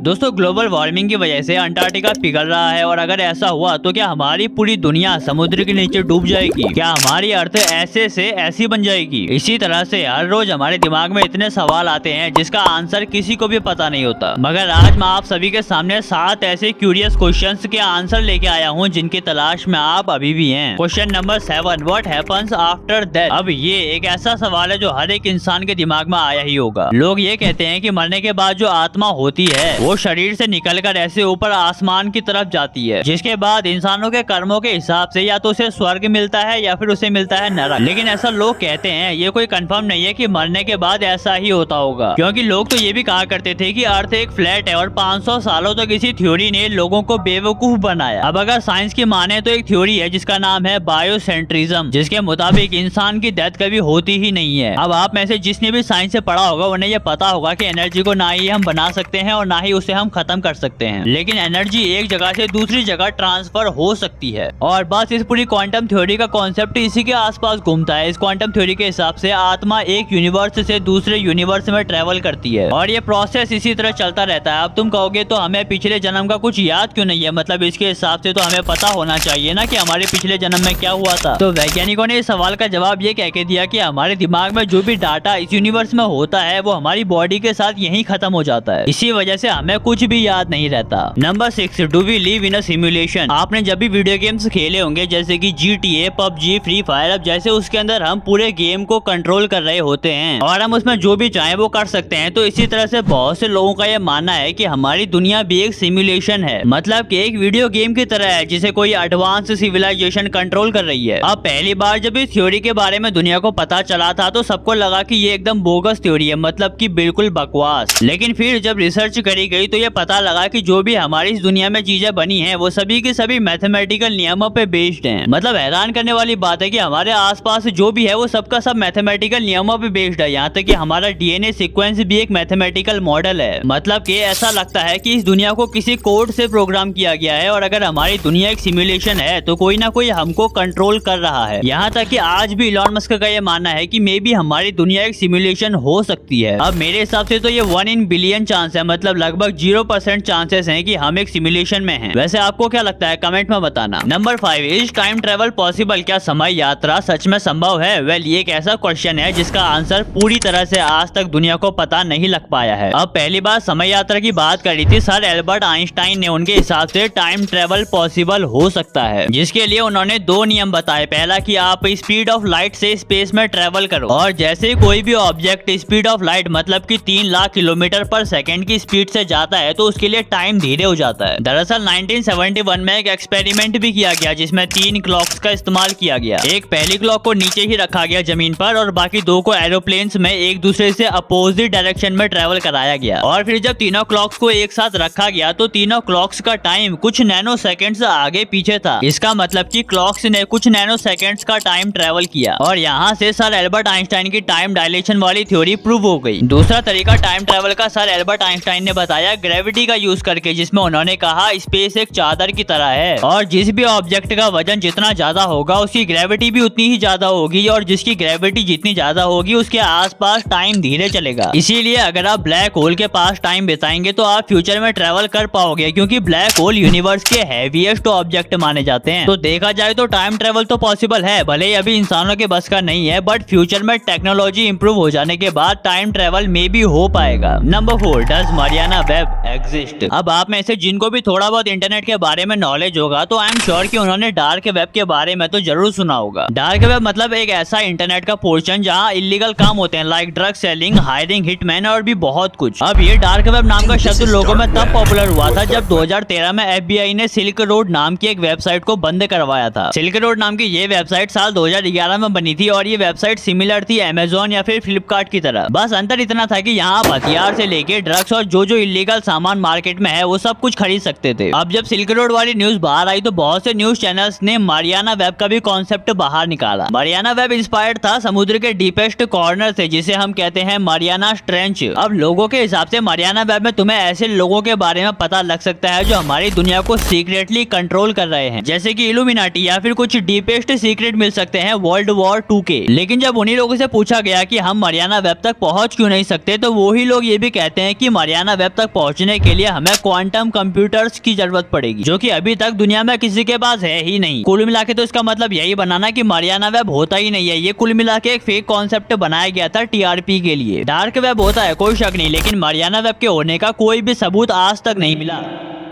दोस्तों global warming की वजह से अंटार्कटिका पिघल रहा है और अगर ऐसा हुआ तो क्या हमारी पूरी दुनिया समुद्र के नीचे डूब जाएगी? क्या हमारी अर्थ ऐसे से ऐसी बन जाएगी? इसी तरह से हर रोज हमारे दिमाग में इतने सवाल आते हैं जिसका आंसर किसी को भी पता नहीं होता। मगर आज मैं आप सभी के सामने 7 ऐसे क्यूरियस क्वेश्चंस के आंसर लेके आया हूँ जिनकी तलाश में आप अभी भी हैं। Question number 7, what happens after death? अब ये एक ऐसा सवाल है जो हर एक इंसान के दिमाग में आया ही होगा। लोग ये कहते हैं कि मरने के बाद जो आत्मा होती है वो शरीर से निकलकर ऐसे ऊपर आसमान की तरफ जाती है, जिसके बाद इंसानों के कर्मों के हिसाब से या तो उसे स्वर्ग मिलता है या फिर उसे मिलता है नरक। लेकिन ऐसा लोग कहते हैं, ये कोई कंफर्म नहीं है कि मरने के बाद ऐसा ही होता होगा, क्योंकि लोग तो ये भी कहा करते थे कि अर्थ एक फ्लैट है और 500 सालों तक इसी थ्योरी ने लोगों को बेवकूफ बनाया। अब अगर साइंस की माने तो एक थ्योरी है जिसका नाम है बायोसेंट्रिज्म, जिसके मुताबिक इंसान की डेथ कभी होती ही नहीं है। अब आप में से जिसने भी साइंस से पढ़ा होगा उन्हें यह पता होगा कि एनर्जी को ना ही हम बना सकते हैं और ना ही उसे हम खत्म कर सकते हैं, लेकिन एनर्जी एक जगह से दूसरी जगह ट्रांसफर हो सकती है। और बस इस पूरी क्वांटम थ्योरी का कॉन्सेप्ट इसी के आसपास घूमता है। इस क्वांटम थ्योरी के हिसाब से आत्मा एक यूनिवर्स से दूसरे यूनिवर्स में ट्रेवल करती है और ये प्रोसेस इसी तरह चलता रहता है। अब तुम कहोगे तो हमें पिछले जन्म का कुछ याद क्यों नहीं है? मतलब इसके हिसाब से तो हमें पता होना चाहिए ना कि हमारे पिछले जन्म में क्या हुआ था। तो वैज्ञानिकों ने इस सवाल का जवाब ये कह के दिया कि हमारे दिमाग में जो भी डाटा इस यूनिवर्स में होता है वो हमारी बॉडी के साथ यहीं खत्म हो जाता है। इसी वजह से हमें कुछ भी याद नहीं रहता। नंबर 6, do we live in a simulation? आपने जब भी वीडियो गेम्स खेले होंगे जैसे कि GTA, PUBG, फ्री फायर, अब जैसे उसके अंदर हम पूरे गेम को कंट्रोल कर रहे होते हैं और हम उसमें जो भी चाहें वो कर सकते हैं, तो इसी तरह से बहुत से लोगों का यह मानना है कि हमारी दुनिया भी एक सिमुलेशन है, मतलब कि एक वीडियो गेम की तरह है जिसे कोई एडवांस सिविलाइजेशन कंट्रोल कर रही है। अब पहली बार जब इस थ्योरी के बारे में दुनिया को पता चला था तो सबको लगा कि ये एकदम बोगस थ्योरी है, मतलब कि बिल्कुल बकवास। लेकिन फिर जब रिसर्च करी गई तो ये पता लगा कि जो भी हमारी इस दुनिया में चीजें बनी हैं वो सभी की सभी मैथमेटिकल नियमों पे बेस्ड हैं। मतलब हैरान करने वाली बात है कि हमारे आसपास जो भी है वो सबका सब मैथमेटिकल नियमों पे बेस्ड है। यहाँ तक कि हमारा DNA सीक्वेंस भी एक मैथमेटिकल मॉडल है। मतलब कि ऐसा लगता है कि इस दुनिया को किसी कोड से प्रोग्राम किया गया है और अगर हमारी दुनिया एक सिमुलेशन है तो कोई ना कोई हमको कंट्रोल कर रहा है। यहाँ तक कि आज भी इलॉन मस्क का ये मानना है कि मे बी हमारी दुनिया एक सिमुलेशन हो सकती है। अब मेरे हिसाब से तो ये 1 in बिलियन चांस है, मतलब लगभग 0% चांसेस हैं कि हम एक सिमुलेशन में हैं। वैसे आपको क्या लगता है कमेंट में बताना। Number 5, is time travel possible? क्या समय यात्रा सच में संभव है? वेल ये एक ऐसा क्वेश्चन है जिसका आंसर पूरी तरह से आज तक दुनिया को पता नहीं लग पाया है। अब पहली बार समय यात्रा की बात करी थी सर एल्बर्ट आइंस्टाइन ने। उनके हिसाब से टाइम ट्रेवल पॉसिबल हो सकता है, जिसके लिए उन्होंने 2 नियम बताए। पहला कि आप स्पीड ऑफ लाइट से स्पेस में ट्रेवल करो और जैसे कोई भी ऑब्जेक्ट स्पीड ऑफ लाइट मतलब कि 3 लाख किलोमीटर पर सेकंड की स्पीड से जाता है तो उसके लिए टाइम धीरे हो जाता है। दरअसल 1971 में एक एक्सपेरिमेंट भी किया गया जिसमें 3 क्लॉक्स का इस्तेमाल किया गया। एक पहली क्लॉक को नीचे ही रखा गया जमीन पर और बाकी 2 को एरोप्लेन्स में एक दूसरे से अपोजिट डायरेक्शन में ट्रेवल कराया गया। और फिर जब तीनों क्लॉक्स को एक साथ रखा गया तो तीनों क्लॉक्स का टाइम कुछ नैनो सेकेंड्स आगे पीछे था। इसका मतलब कि क्लॉक्स ने कुछ नैनो सेकेंड्स का टाइम ट्रेवल किया और यहाँ से सर एल्बर्ट आइंस्टाइन की टाइम डायलेशन वाली थ्योरी प्रूव हो गई। दूसरा तरीका टाइम ट्रेवल का सर एल्बर्ट आइंस्टाइन ने बताया ग्रेविटी का यूज करके, जिसमें उन्होंने कहा स्पेस एक चादर की तरह है और जिस भी ऑब्जेक्ट का वजन जितना ज्यादा होगा उसकी ग्रेविटी भी उतनी ही ज्यादा होगी और जिसकी ग्रेविटी जितनी ज्यादा होगी उसके आसपास टाइम धीरे चलेगा। इसीलिए अगर आप ब्लैक होल के पास टाइम बिताएंगे तो आप फ्यूचर में ट्रेवल कर पाओगे, क्योंकि ब्लैक होल यूनिवर्स के हैवीएस्ट ऑब्जेक्ट माने जाते हैं। तो देखा जाए तो टाइम ट्रेवल तो पॉसिबल है, भले ही अभी इंसानों के बस का नहीं है, बट फ्यूचर में टेक्नोलॉजी इंप्रूव हो जाने के बाद टाइम ट्रेवल में भी हो पाएगा। Number 4, does Mariana web exist? अब आप में से जिनको भी थोड़ा बहुत इंटरनेट के बारे में नॉलेज होगा तो आई एम श्योर कि उन्होंने डार्क वेब के बारे में तो जरूर सुना होगा। डार्क वेब मतलब एक ऐसा इंटरनेट का पोर्शन जहां इलीगल काम होते हैं, like drug selling, hiring hitman और भी बहुत कुछ। अब ये डार्क वेब नाम का शब्द लोगों में तब पॉपुलर हुआ था जब 2013 में FBI ने सिल्क रोड नाम की एक वेबसाइट को बंद करवाया था। सिल्क रोड नाम की ये वेबसाइट साल 2011 में बनी थी और ये वेबसाइट सिमिलर थी अमेजोन या फिर फ्लिपकार्ट की तरह। बस अंतर इतना था कि यहाँ आप हथियार से लेके ड्रग्स और जो इलीगल सामान मार्केट में है वो सब कुछ खरीद सकते थे। अब जब सिल्क रोड वाली न्यूज बाहर आई तो बहुत से न्यूज चैनल्स ने मारियाना वेब का भी कॉन्सेप्ट बाहर निकाला। मारियाना वेब इंस्पायर्ड था समुद्र के डीपेस्ट कॉर्नर से, जिसे हम कहते हैं मारियाना ट्रेंच। अब लोगों के हिसाब से मारियाना वेब में तुम्हें ऐसे लोगों के बारे में पता लग सकता है जो हमारी दुनिया को सीक्रेटली कंट्रोल कर रहे हैं, जैसे कि इल्यूमिनाटी, या फिर कुछ डीपेस्ट सीक्रेट मिल सकते हैं वर्ल्ड वॉर 2 के। लेकिन जब उन्हीं लोगों से पूछा गया कि हम मारियाना वेब तक पहुंच क्यों नहीं सकते तो वही लोग ये भी कहते हैं कि मारियाना वेब तक पहुंचने के लिए हमें क्वांटम कंप्यूटर्स की जरूरत पड़ेगी, जो कि अभी तक दुनिया में किसी के पास है ही नहीं। कुल मिला के तो इसका मतलब यही बनाना कि मारियाना वेब होता ही नहीं है। ये कुल मिला के एक फेक कॉन्सेप्ट बनाया गया था टीआरपी के लिए। डार्क वेब होता है कोई शक नहीं, लेकिन मारियाना वेब के होने का कोई भी सबूत आज तक नहीं मिला।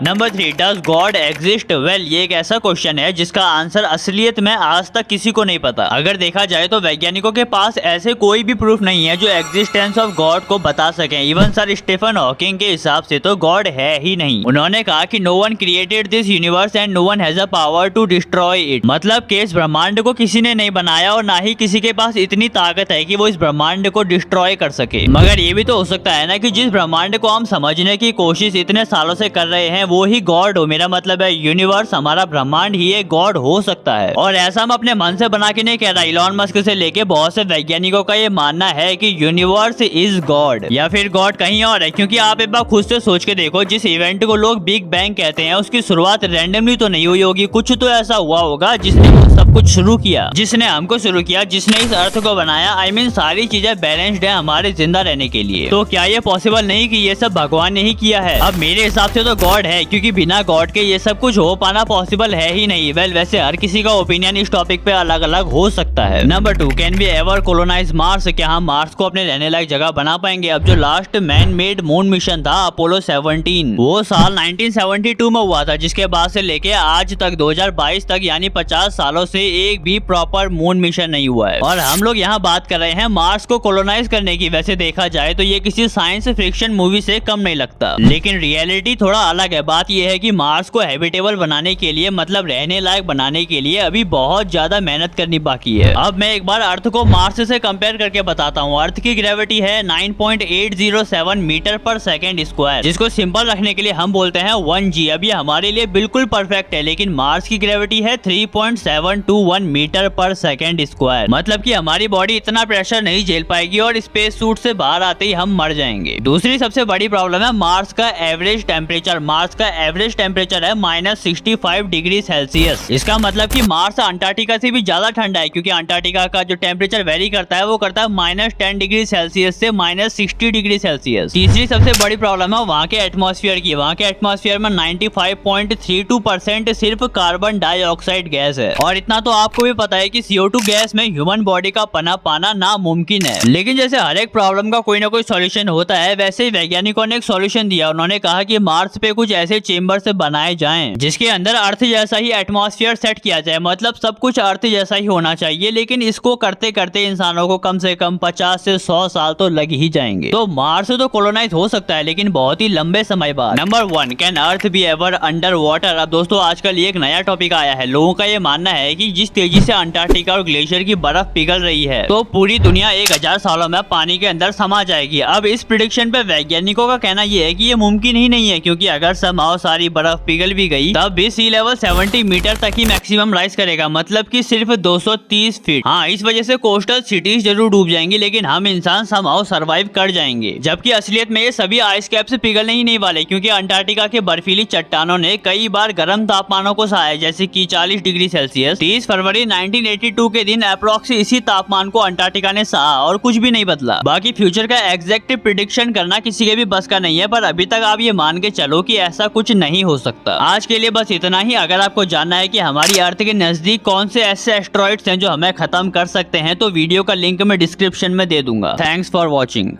Number 3, does God exist? Well, ये एक ऐसा क्वेश्चन है जिसका आंसर असलियत में आज तक किसी को नहीं पता। अगर देखा जाए तो वैज्ञानिकों के पास ऐसे कोई भी प्रूफ नहीं है जो एग्जिस्टेंस ऑफ गॉड को बता सके। इवन सर स्टीफन हॉकिंग के हिसाब से तो गॉड है ही नहीं। उन्होंने कहा कि no one created this universe and no one has a power to destroy it. मतलब कि इस ब्रह्मांड को किसी ने नहीं बनाया और ना ही किसी के पास इतनी ताकत है कि वो इस ब्रह्मांड को डिस्ट्रॉय कर सके। मगर ये भी तो हो सकता है ना कि जिस ब्रह्मांड को हम समझने की कोशिश इतने सालों से कर रहे हैं वो ही गॉड हो। मेरा मतलब है यूनिवर्स, हमारा ब्रह्मांड ही एक गॉड हो सकता है। और ऐसा हम अपने मन से बना के नहीं कह रहा। इलॉन मस्क से लेके बहुत से वैज्ञानिकों का ये मानना है कि यूनिवर्स इज गॉड, या फिर गॉड कहीं और है। क्योंकि आप एक बार खुद से सोच के देखो, जिस इवेंट को लोग बिग बैंग कहते हैं उसकी शुरुआत रैंडमली तो नहीं हुई होगी। कुछ तो ऐसा हुआ होगा जिसने सब कुछ शुरू किया, जिसने हमको शुरू किया, जिसने इस अर्थ को बनाया। आई मीन सारी चीजें बैलेंस्ड है हमारे जिंदा रहने के लिए। तो क्या ये पॉसिबल नहीं कि ये सब भगवान ने ही किया है? अब मेरे हिसाब से तो गॉड है, क्योंकि बिना गॉड के ये सब कुछ हो पाना पॉसिबल है ही नहीं। वेल, वैसे हर किसी का ओपिनियन इस टॉपिक पे अलग अलग हो सकता है। नंबर 2, can we ever colonise Mars? क्या हम मार्स को अपने रहने लायक जगह बना पाएंगे? अब जो last man made moon mission था अपोलो 17, वो साल 1972 में हुआ था, जिसके बाद से लेके आज तक 2022 तक यानी 50 सालों से एक भी प्रॉपर मून मिशन नहीं हुआ है। और हम लोग यहाँ बात कर रहे हैं मार्स को कोलोनाइज करने की। वैसे देखा जाए तो ये किसी साइंस फिक्शन मूवी से कम नहीं लगता, लेकिन रियलिटी थोड़ा अलग है। बात यह है कि मार्स को हैबिटेबल बनाने के लिए, मतलब रहने लायक बनाने के लिए अभी बहुत ज्यादा मेहनत करनी बाकी है। अब मैं एक बार अर्थ को मार्स से कंपेयर करके बताता हूँ। अर्थ की ग्रेविटी है 9.807 मीटर पर सेकेंड स्क्वायर, जिसको सिंपल रखने के लिए हम बोलते हैं 1G। अब ये हमारे लिए बिल्कुल परफेक्ट है, लेकिन मार्स की ग्रेविटी है 3.721 मीटर पर सेकेंड स्क्वायर। मतलब कि हमारी बॉडी इतना प्रेशर नहीं झेल पाएगी और स्पेस सूट से बाहर आते ही हम मर जाएंगे। दूसरी सबसे बड़ी प्रॉब्लम है मार्स का एवरेज टेम्परेचर। मार्स का एवरेज टेम्परेचर है -65 डिग्री सेल्सियस। इसका मतलब कि मार्स अंटार्कटिका से भी ज्यादा ठंडा है, क्योंकि अंटार्कटिका का जो टेम्परेचर वेरी करता है वो करता है -10 डिग्री सेल्सियस से -60 डिग्री सेल्सियस। तीसरी सबसे बड़ी प्रॉब्लम है वहाँ के एटमॉस्फेयर की। वहाँ के एटमॉस्फेयर में 95.32% सिर्फ कार्बन डाइऑक्साइड गैस है। और इतना तो आपको भी पता है कि CO2 गैस में ह्यूमन बॉडी का पना पाना नामुमकिन है। लेकिन जैसे हर एक प्रॉब्लम का कोई ना कोई सॉल्यूशन होता है, वैसे ही वैज्ञानिकों ने एक सॉल्यूशन दिया। उन्होंने कहा कि मार्स पे कुछ ऐसे चेंबर से बनाए जाएं जिसके अंदर अर्थ जैसा ही एटमॉस्फेयर सेट किया जाए। मतलब सब कुछ अर्थ जैसा ही होना चाहिए, लेकिन इसको करते करते इंसानों को कम से कम 50 से 100 साल तो लग ही जाएंगे। तो मार्स तो कोलोनाइज हो सकता है, लेकिन बहुत ही लंबे समय बाद। Number 1, can earth be ever under water? अब दोस्तों आजकल एक नया टॉपिक आया है। लोगों का ये मानना है कि जिस तेजी से अंटार्कटिका और ग्लेशियर की बर्फ पिघल रही है, तो पूरी दुनिया 1000 सालों में पानी के अंदर समा जाएगी। अब इस प्रेडिक्शन पे वैज्ञानिकों का कहना यह है कि ये मुमकिन ही नहीं है, क्योंकि अगर समाओ सारी बर्फ पिघल भी गई तब भी सी लेवल 70 मीटर तक ही मैक्सिमम राइज करेगा, मतलब कि सिर्फ 230 फीट। हाँ, इस वजह से कोस्टल सिटीज जरूर डूब जाएंगी, लेकिन हम इंसान समाओ सरवाइव कर जाएंगे। जबकि असलियत में ये सभी आइस कैप से पिघलने ही नहीं वाले, क्योंकि अंटार्कटिका के बर्फीली चट्टानों ने कई बार गर्म तापमानों को सहाया, जैसे कि 40 डिग्री सेल्सियस। 30 फरवरी 1982 के दिन अप्रोक्स इसी तापमान को अंटार्कटिका ने सहा और कुछ भी नहीं बदला। बाकी फ्यूचर का एग्जैक्ट प्रिडिक्शन करना किसी के भी बस का नहीं है, पर अभी तक आप ये मान के चलो कि ऐसा कुछ नहीं हो सकता। आज के लिए बस इतना ही। अगर आपको जानना है कि हमारी अर्थ के नजदीक कौन से ऐसे एस्ट्रॉइड्स हैं जो हमें खत्म कर सकते हैं, तो वीडियो का लिंक मैं डिस्क्रिप्शन में दे दूंगा। Thanks for watching.